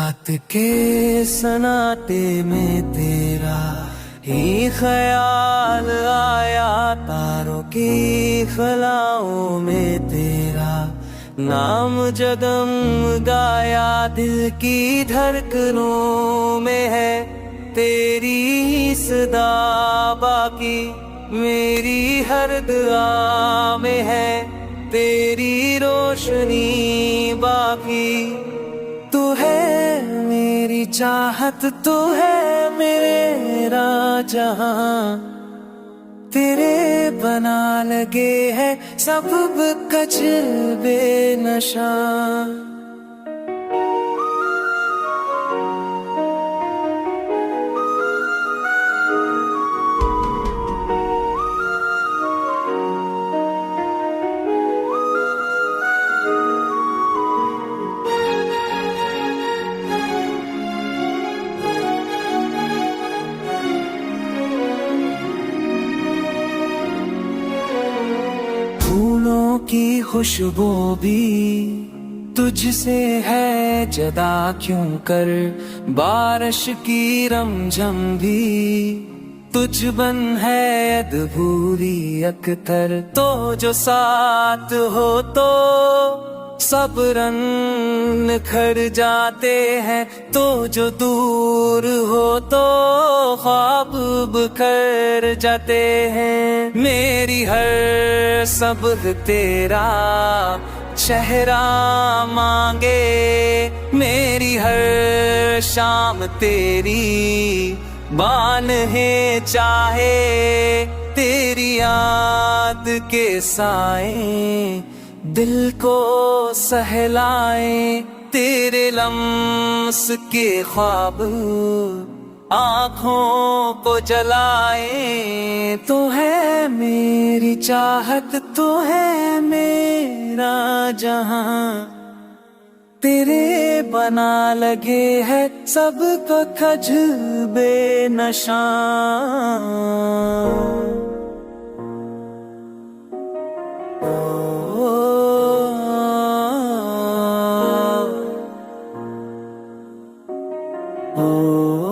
रात के सन्नाटे में तेरा ही ख्याल आया, तारों की खलाओं में तेरा नाम जगम गाया। दिल की धड़कनों में है तेरी ही सदा, बाकी मेरी हर दुआ में है तेरी रोशनी बाकी। तू है मेरी चाहत, तू है मेरा जहां, तेरे बना लगे है सब कुछ बेनशा। फूलों की खुशबू भी तुझसे है जदा क्यों कर, बारिश की रमझम भी तुझ बन है अधूरी अख्तर। तो जो साथ हो तो सब रंग निखर जाते हैं, तो जो दूर हो तो ख्वाब बिखर जाते हैं। मेरी हर सबक तेरा चेहरा मांगे, मेरी हर शाम तेरी बान है चाहे। तेरी याद के साए दिल को सहलाए, तेरे लम्स के ख्वाब आँखों को जलाए। तो है मेरी चाहत, तो है मेरा जहां, तेरे बना लगे है सब कुछ बेनशा। Oh